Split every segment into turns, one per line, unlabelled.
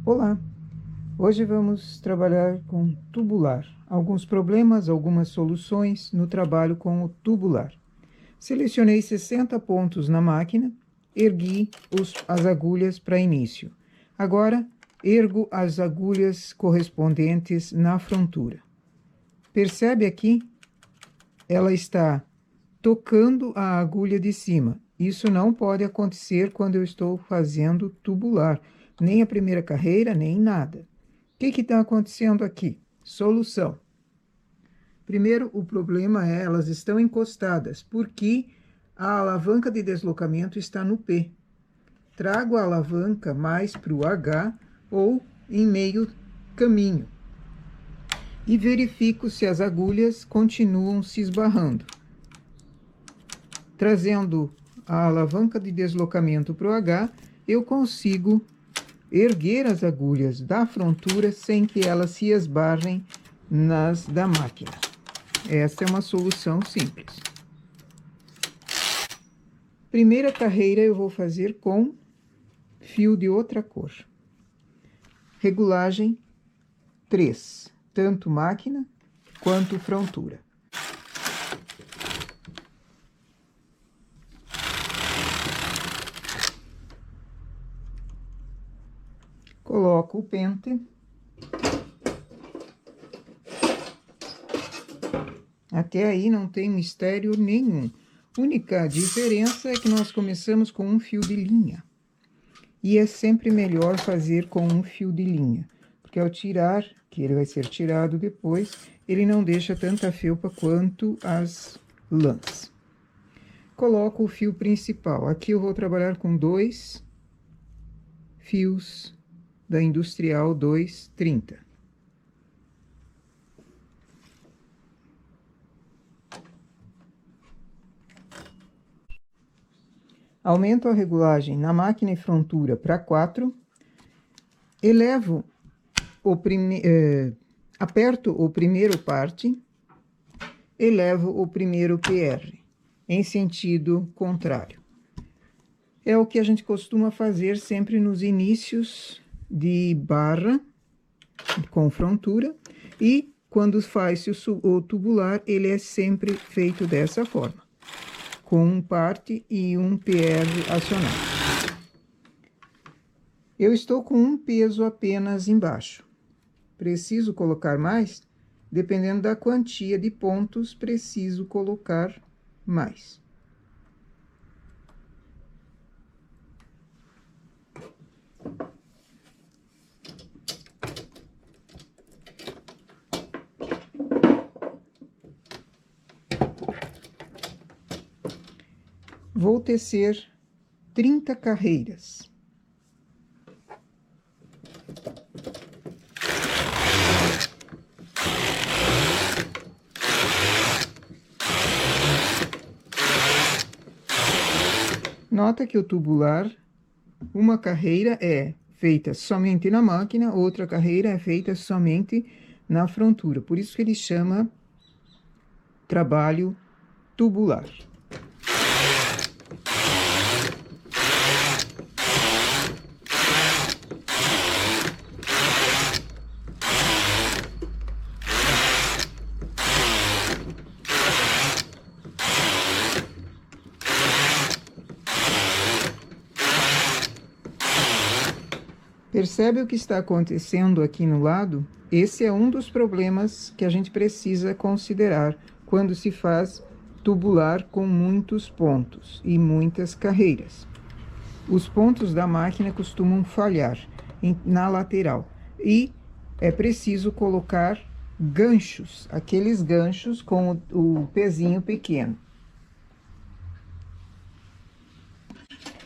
Olá! Hoje vamos trabalhar com tubular. Alguns problemas, algumas soluções no trabalho com o tubular. Selecionei 60 pontos na máquina, ergui as agulhas para início. Agora, ergo as agulhas correspondentes na frontura. Percebe aqui? Ela está tocando a agulha de cima. Isso não pode acontecer quando eu estou fazendo tubular, nem a primeira carreira, nem nada. O que está acontecendo aqui? Solução. Primeiro, o problema é elas estão encostadas, porque a alavanca de deslocamento está no P. Trago a alavanca mais para o H ou em meio caminho. E verifico se as agulhas continuam se esbarrando. Trazendo a alavanca de deslocamento para o H, eu consigo erguer as agulhas da frontura sem que elas se esbarrem nas da máquina. Esta é uma solução simples. Primeira carreira eu vou fazer com fio de outra cor. Regulagem 3, tanto máquina quanto frontura. Coloco o pente. Até aí não tem mistério nenhum. Única diferença é que nós começamos com um fio de linha. E é sempre melhor fazer com um fio de linha, porque ao tirar, que ele vai ser tirado depois, ele não deixa tanta felpa quanto as lãs. Coloco o fio principal. Aqui eu vou trabalhar com 2 fios da Industrial 230. Aumento a regulagem na máquina e frontura para 4. Elevo aperto o primeiro parte, elevo o primeiro PR, em sentido contrário. É o que a gente costuma fazer sempre nos inícios de barra com frontura, e quando faz o tubular, ele é sempre feito dessa forma, com um parte e um PR acionado. Eu estou com um peso apenas embaixo. Preciso colocar mais? Dependendo da quantia de pontos, preciso colocar mais. Vou tecer 30 carreiras. Nota que o tubular, uma carreira é feita somente na máquina, outra carreira é feita somente na frontura. Por isso que ele chama trabalho tubular. Percebe o que está acontecendo aqui no lado? Esse é um dos problemas que a gente precisa considerar quando se faz tubular com muitos pontos e muitas carreiras. Os pontos da máquina costumam falhar na lateral e é preciso colocar ganchos, aqueles ganchos com o pezinho pequeno.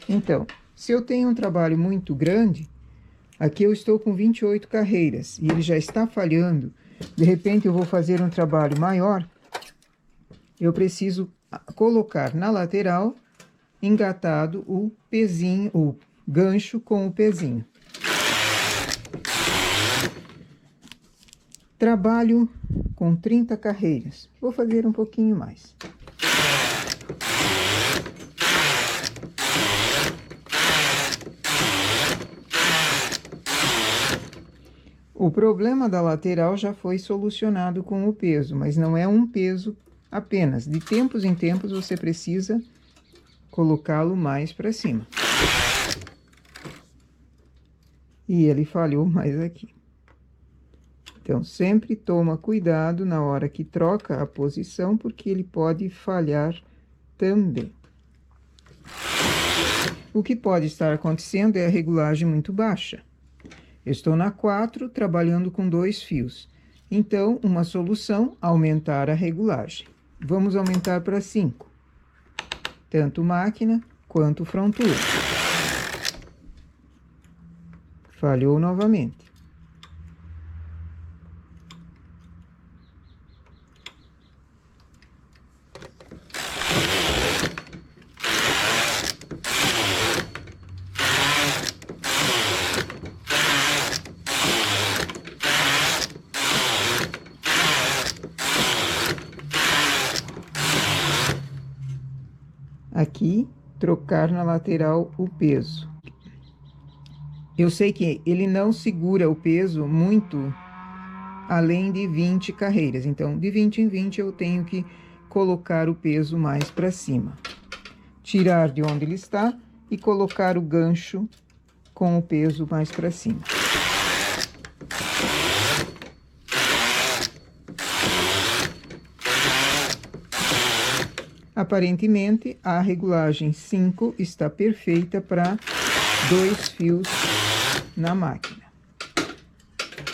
Então, se eu tenho um trabalho muito grande, aqui eu estou com 28 carreiras e ele já está falhando. De repente eu vou fazer um trabalho maior. Eu preciso colocar na lateral, engatado, o pezinho, o gancho com o pezinho. Trabalho com 30 carreiras. Vou fazer um pouquinho mais. O problema da lateral já foi solucionado com o peso, mas não é um peso apenas. De tempos em tempos você precisa colocá-lo mais para cima. E ele falhou mais aqui. Então, sempre toma cuidado na hora que troca a posição, porque ele pode falhar também. O que pode estar acontecendo é a regulagem muito baixa. Eu estou na 4, trabalhando com 2 fios. Então, uma solução, aumentar a regulagem. Vamos aumentar para 5. Tanto máquina quanto frontura. Falhou novamente. Aqui, trocar na lateral o peso. Eu sei que ele não segura o peso muito além de 20 carreiras. Então, de 20 em 20 eu tenho que colocar o peso mais para cima. Tirar de onde ele está e colocar o gancho com o peso mais para cima. Aparentemente, a regulagem 5 está perfeita para 2 fios na máquina.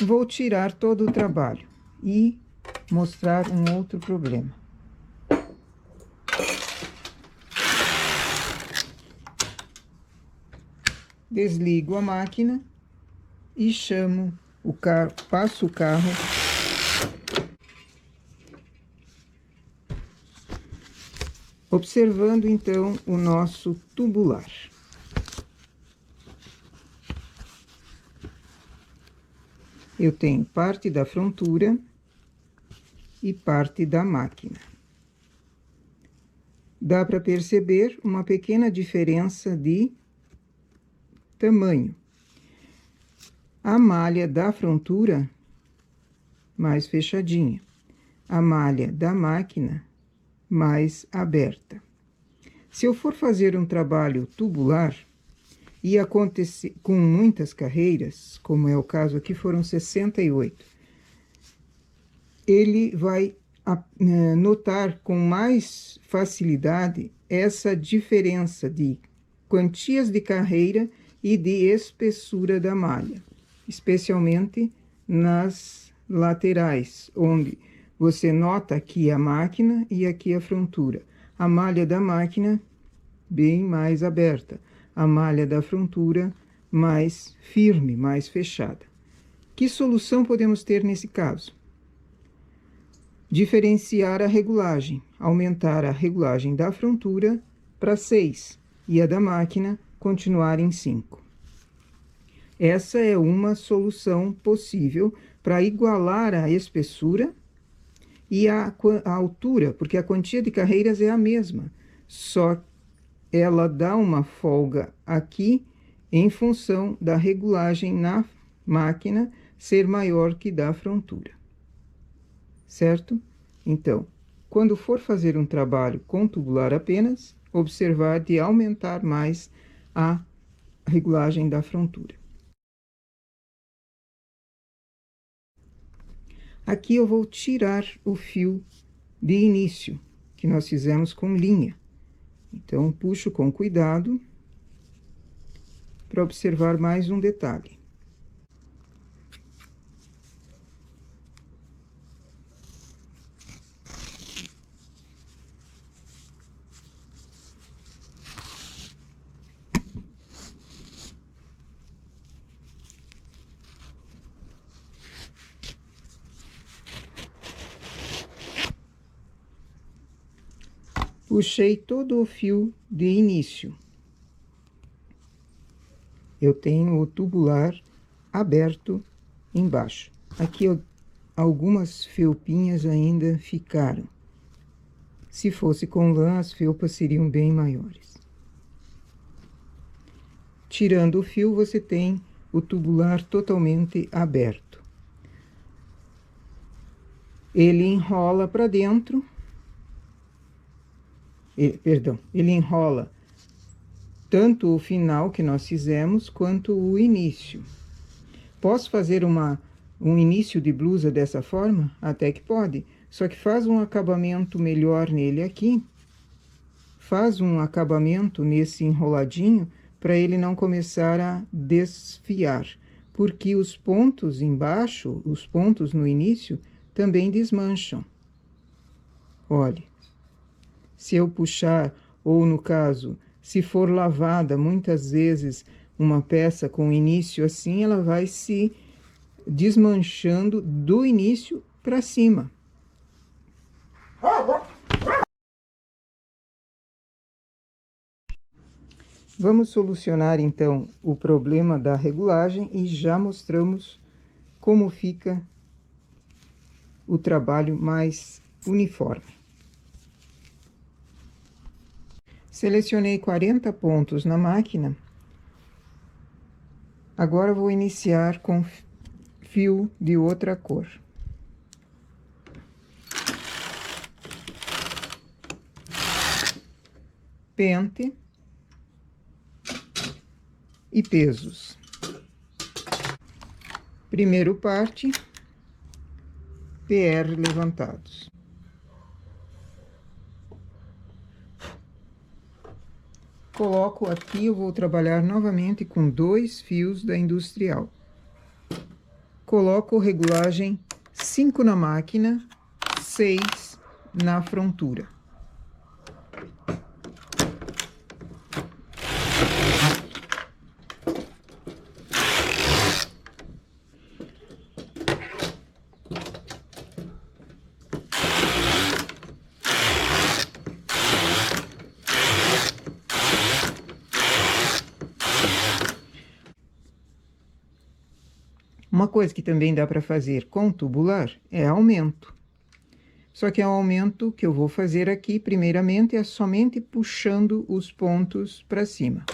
Vou tirar todo o trabalho e mostrar um outro problema. Desligo a máquina e chamo o carro, passo o carro observando então o nosso tubular. Eu tenho parte da frontura e parte da máquina. Dá para perceber uma pequena diferença de tamanho. A malha da frontura mais fechadinha, a malha da máquina mais aberta. Se eu for fazer um trabalho tubular e acontecer com muitas carreiras, como é o caso aqui, foram 68, ele vai notar com mais facilidade essa diferença de quantias de carreira e de espessura da malha, especialmente nas laterais, onde você nota aqui a máquina e aqui a frontura. A malha da máquina bem mais aberta, a malha da frontura mais firme, mais fechada. Que solução podemos ter nesse caso? Diferenciar a regulagem, aumentar a regulagem da frontura para 6 e a da máquina continuar em 5. Essa é uma solução possível para igualar a espessura e a altura, porque a quantia de carreiras é a mesma, só ela dá uma folga aqui em função da regulagem na máquina ser maior que da frontura. Certo? Então, quando for fazer um trabalho com tubular apenas, observar de aumentar mais a regulagem da frontura. Aqui eu vou tirar o fio de início, que nós fizemos com linha. Então, puxo com cuidado para observar mais um detalhe. Puxei todo o fio de início. Eu tenho o tubular aberto embaixo. Aqui algumas felpinhas ainda ficaram. Se fosse com lã, as felpas seriam bem maiores. Tirando o fio, você tem o tubular totalmente aberto. ele enrola para dentro, ele enrola tanto o final que nós fizemos, quanto o início. Posso fazer um início de blusa dessa forma? Até que pode, só que faz um acabamento melhor nele aqui, faz um acabamento nesse enroladinho, para ele não começar a desfiar, porque os pontos embaixo, os pontos no início, também desmancham. Olhe, se eu puxar, ou no caso, se for lavada, muitas vezes uma peça com início assim, ela vai se desmanchando do início para cima. Vamos solucionar então o problema da regulagem e já mostramos como fica o trabalho mais uniforme. Selecionei 40 pontos na máquina. Agora vou iniciar com fio de outra cor. Pente e pesos. Primeiro parte, PR levantados. Coloco aqui, eu vou trabalhar novamente com 2 fios da industrial. Coloco regulagem 5 na máquina, 6 na frontura. Uma coisa que também dá para fazer com tubular é aumento. Só que é um aumento que eu vou fazer aqui, primeiramente, é somente puxando os pontos para cima.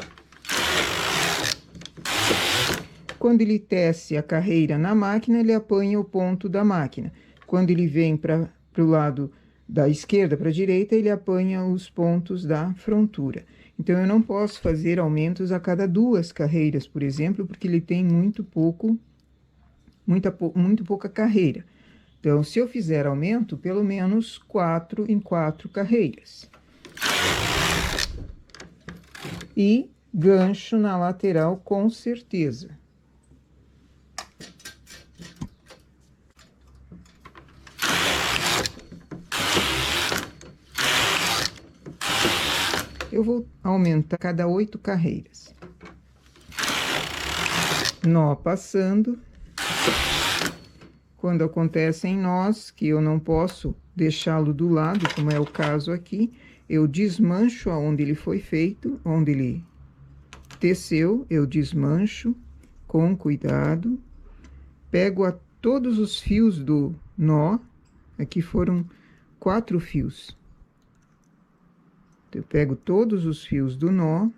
Quando ele tece a carreira na máquina, ele apanha o ponto da máquina. Quando ele vem para o lado da esquerda para a direita, ele apanha os pontos da frontura. Então, eu não posso fazer aumentos a cada 2 carreiras, por exemplo, porque ele tem muito pouca carreira. Então, se eu fizer aumento, pelo menos 4 em 4 carreiras. E gancho na lateral, com certeza. Eu vou aumentar cada 8 carreiras. Nó passando. Quando acontecem nós, que eu não posso deixá-lo do lado, como é o caso aqui, eu desmancho aonde ele foi feito, onde ele teceu, eu desmancho com cuidado, pego todos os fios do nó, aqui foram 4 fios. Eu pego todos os fios do nó,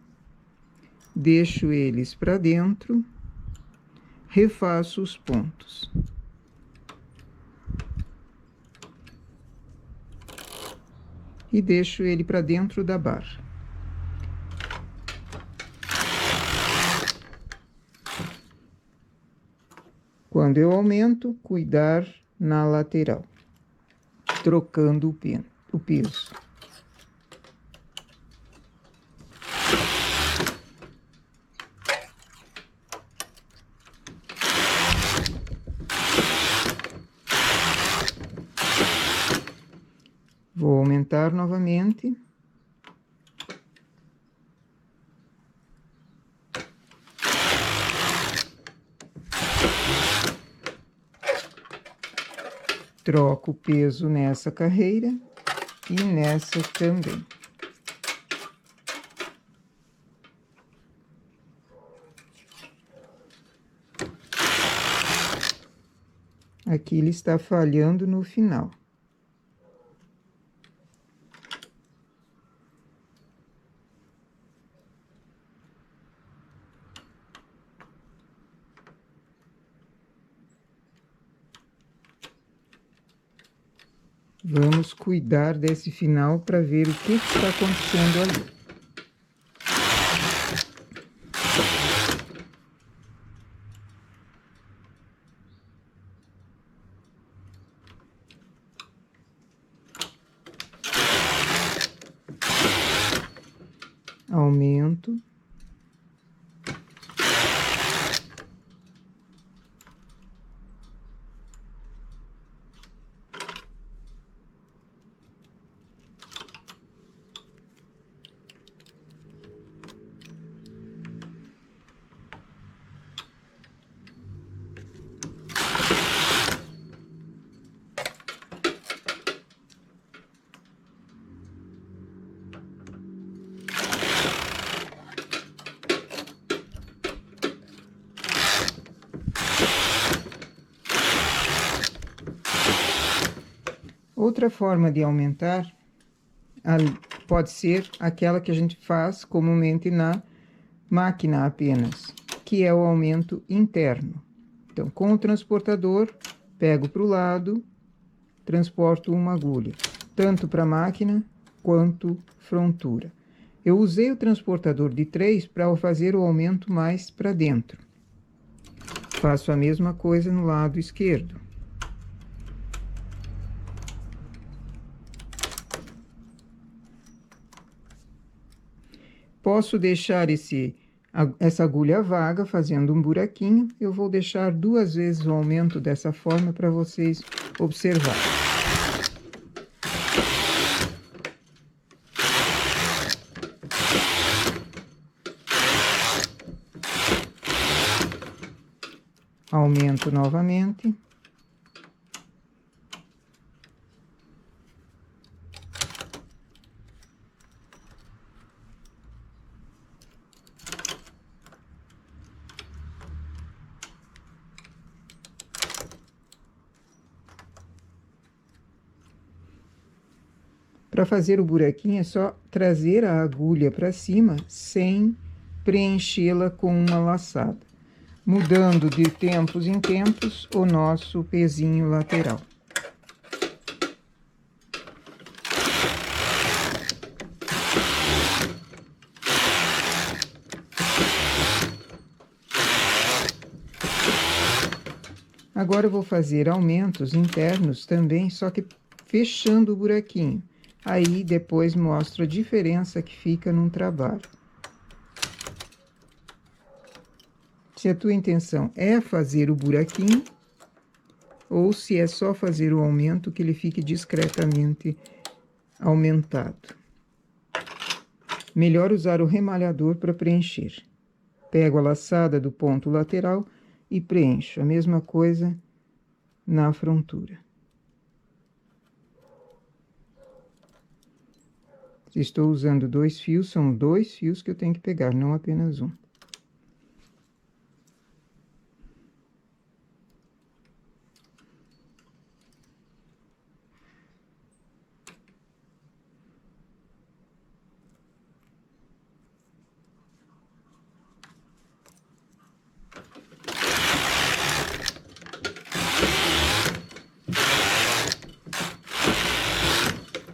deixo eles para dentro, refaço os pontos. E deixo ele para dentro da barra. Quando eu aumento, cuidar na lateral, trocando o peso. Vou aumentar novamente. Troco o peso nessa carreira e nessa também. Aqui ele está falhando no final. Vamos cuidar desse final para ver o que está acontecendo ali. Aumento. Outra forma de aumentar pode ser aquela que a gente faz comumente na máquina apenas, que é o aumento interno. Então, com o transportador, pego para o lado, transporto uma agulha, tanto para a máquina quanto frontura. Eu usei o transportador de 3 para fazer o aumento mais para dentro. Faço a mesma coisa no lado esquerdo. Posso deixar essa agulha vaga, fazendo um buraquinho. Eu vou deixar 2 vezes o aumento dessa forma para vocês observarem. Aumento novamente. Para fazer o buraquinho é só trazer a agulha para cima sem preenchê-la com uma laçada, mudando de tempos em tempos o nosso pezinho lateral. Agora eu vou fazer aumentos internos também, só que fechando o buraquinho. Aí depois mostro a diferença que fica num trabalho. Se a tua intenção é fazer o buraquinho, ou se é só fazer o aumento que ele fique discretamente aumentado. Melhor usar o remalhador para preencher. Pego a laçada do ponto lateral e preencho. A mesma coisa na frontura. Se estou usando 2 fios, são 2 fios que eu tenho que pegar, não apenas um.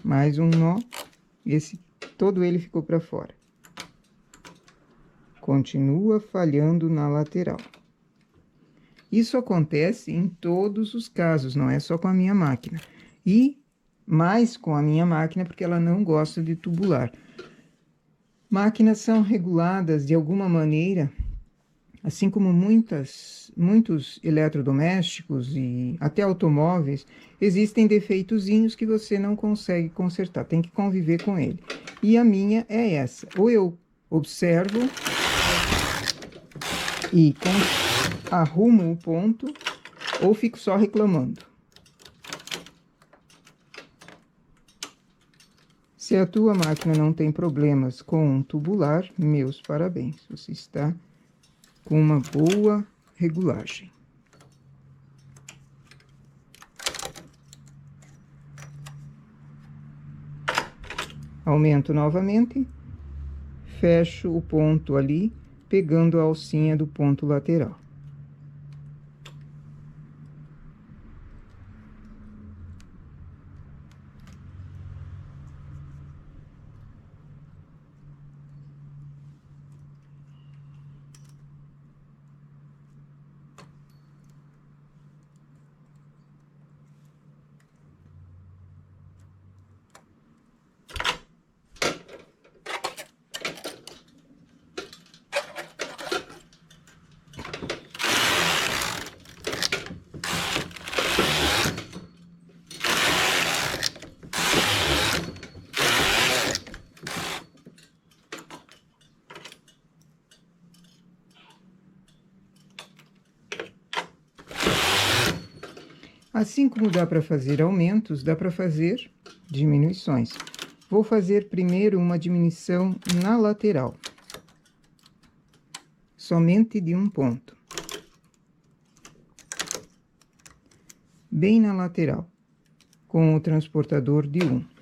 Mais um nó, todo ele ficou para fora. Continua falhando na lateral. Isso acontece em todos os casos, não é só com a minha máquina. E mais com a minha máquina, porque ela não gosta de tubular. Máquinas são reguladas de alguma maneira, assim como muitos eletrodomésticos e até automóveis, existem defeitozinhos que você não consegue consertar, tem que conviver com ele. E a minha é essa, ou eu observo e arrumo o ponto, ou fico só reclamando. Se a tua máquina não tem problemas com um tubular, meus parabéns, você está com uma boa regulagem. Aumento novamente, fecho o ponto ali, pegando a alcinha do ponto lateral. Assim como dá para fazer aumentos, dá para fazer diminuições. Vou fazer primeiro uma diminuição na lateral, somente de um ponto, bem na lateral, com o transportador de 1.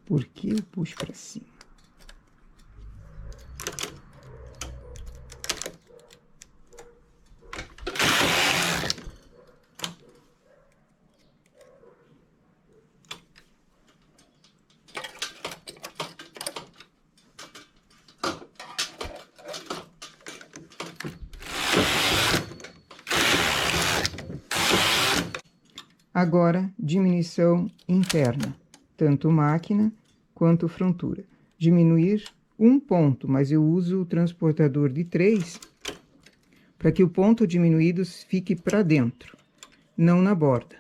Por que eu puxo para cima? Agora, diminuição interna, tanto máquina quanto frontura. Diminuir um ponto, mas eu uso o transportador de 3 para que o ponto diminuído fique para dentro, não na borda.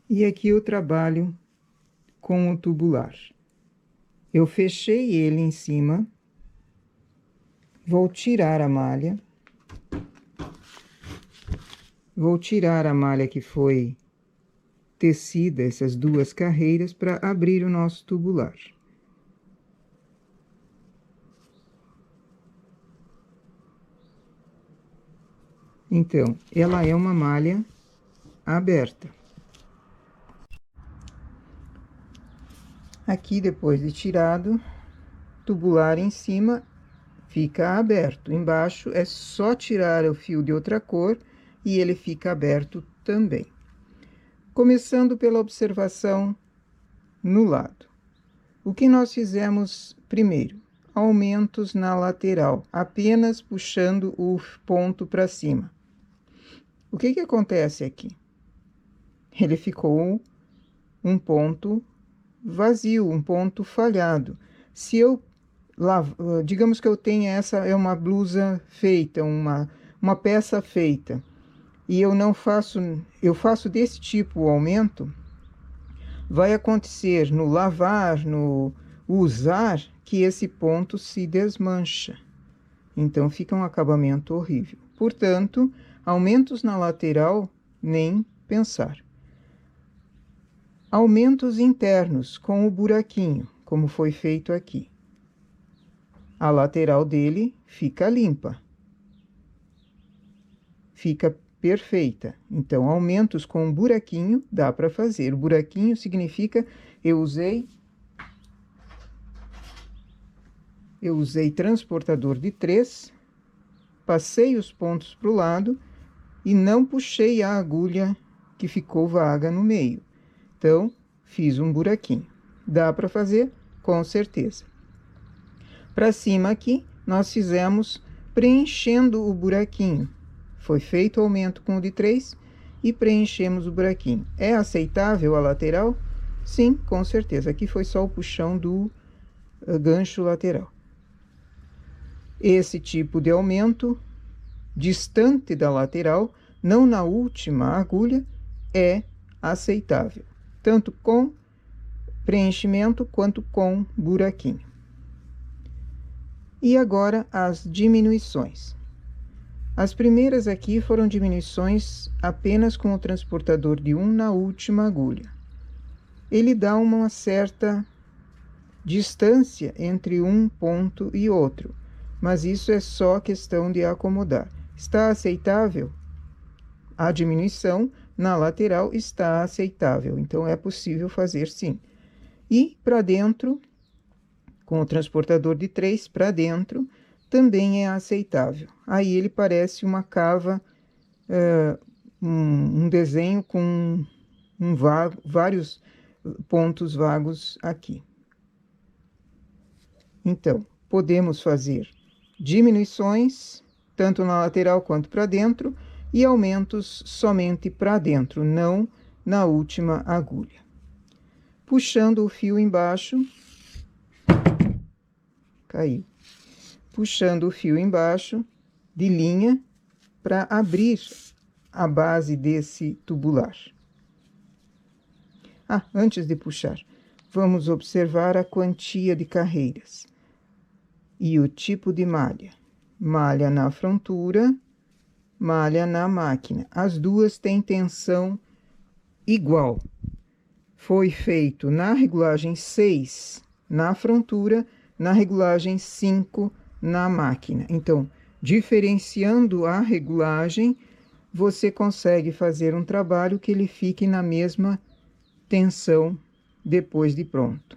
E aqui eu trabalho com o tubular. Eu fechei ele em cima, vou tirar a malha. Vou tirar a malha que foi tecida, essas duas carreiras, para abrir o nosso tubular. Então, ela é uma malha aberta. Aqui, depois de tirado, tubular em cima fica aberto. Embaixo é só tirar o fio de outra cor e ele fica aberto também. Começando pela observação no lado. O que nós fizemos primeiro? Aumentos na lateral, apenas puxando o ponto para cima. O que acontece aqui? Ele ficou um ponto vazio, um ponto falhado. Se eu digamos que eu tenha essa é uma blusa feita, uma peça feita, e eu faço desse tipo o aumento, vai acontecer no lavar, no usar, que esse ponto se desmancha. Então fica um acabamento horrível. Portanto, aumentos na lateral, nem pensar. Aumentos internos com o buraquinho, como foi feito aqui. A lateral dele fica limpa. Fica perfeita. Então, aumentos com um buraquinho dá para fazer. O buraquinho significa eu usei transportador de 3, passei os pontos para o lado e não puxei a agulha que ficou vaga no meio. Então, fiz um buraquinho. Dá para fazer? Com certeza. Para cima aqui, nós fizemos preenchendo o buraquinho. Foi feito o aumento com o de 3 e preenchemos o buraquinho. É aceitável a lateral? Sim, com certeza. Aqui foi só o puxão do gancho lateral. Esse tipo de aumento, distante da lateral, não na última agulha, é aceitável. Tanto com preenchimento quanto com buraquinho. E agora as diminuições. As primeiras aqui foram diminuições apenas com o transportador de 1 na última agulha. Ele dá uma certa distância entre um ponto e outro, mas isso é só questão de acomodar. Está aceitável? A diminuição na lateral está aceitável, então é possível fazer sim. E para dentro, com o transportador de 3 para dentro, também é aceitável. Aí ele parece uma cava, um desenho com vários pontos vagos aqui. Então, podemos fazer diminuições, tanto na lateral quanto para dentro, e aumentos somente para dentro, não na última agulha. Puxando o fio embaixo, caiu. Puxando o fio embaixo de linha para abrir a base desse tubular. Antes de puxar, vamos observar a quantia de carreiras e o tipo de malha. Malha na frontura, malha na máquina. As duas têm tensão igual. Foi feito na regulagem 6 na frontura, na regulagem 5 na máquina. Então, diferenciando a regulagem, você consegue fazer um trabalho que ele fique na mesma tensão depois de pronto.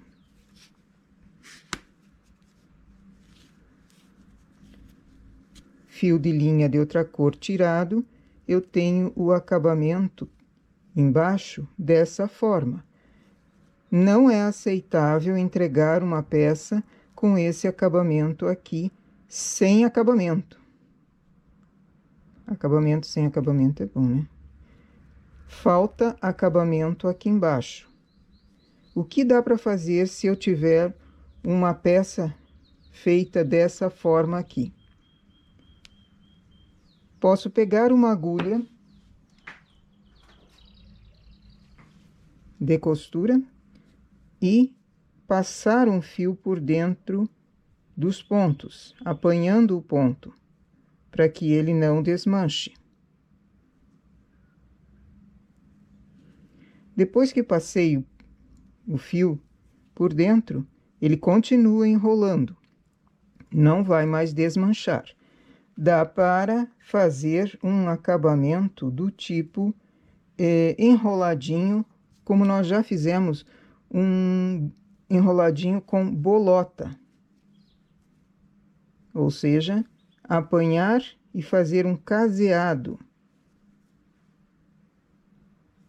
Fio de linha de outra cor tirado, eu tenho o acabamento embaixo dessa forma. Não é aceitável entregar uma peça com esse acabamento aqui, sem acabamento. Acabamento sem acabamento é bom, né? Falta acabamento aqui embaixo. O que dá para fazer se eu tiver uma peça feita dessa forma aqui? Posso pegar uma agulha de costura e passar um fio por dentro dos pontos, apanhando o ponto, para que ele não desmanche. Depois que passei o fio por dentro, ele continua enrolando, não vai mais desmanchar. Dá para fazer um acabamento do tipo enroladinho, como nós já fizemos um enroladinho com bolota. Ou seja, apanhar e fazer um caseado.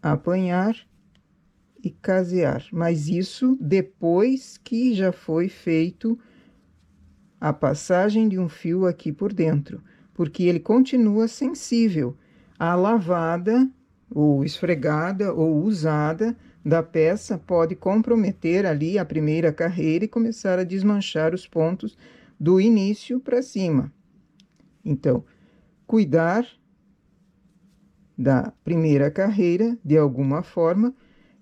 Apanhar e casear. Mas isso depois que já foi feito a passagem de um fio aqui por dentro, porque ele continua sensível. A lavada, ou esfregada, ou usada, da peça pode comprometer ali a primeira carreira e começar a desmanchar os pontos do início para cima. Então, cuidar da primeira carreira de alguma forma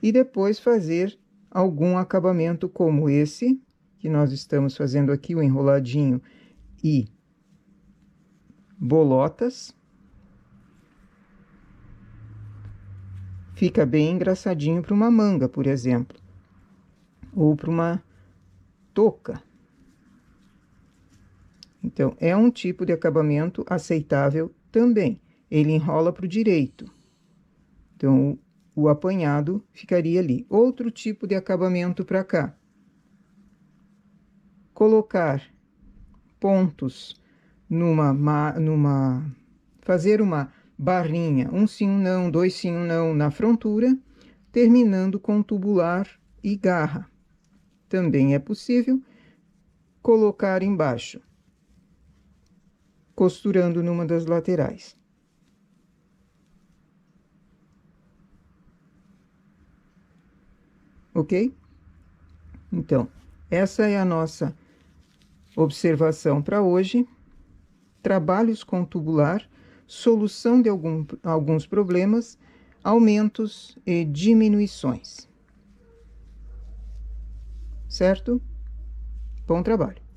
e depois fazer algum acabamento como esse que nós estamos fazendo aqui, o enroladinho e bolotas. Fica bem engraçadinho para uma manga, por exemplo, ou para uma touca. Então, é um tipo de acabamento aceitável também. Ele enrola para o direito. Então, o apanhado ficaria ali. Outro tipo de acabamento para cá. Colocar pontos fazer uma barrinha, um sim, um não, dois sim, um não na frontura, terminando com tubular e garra. Também é possível colocar embaixo, costurando numa das laterais. Ok? Então, essa é a nossa observação para hoje. Trabalhos com tubular, solução de alguns problemas, aumentos e diminuições. Certo? Bom trabalho!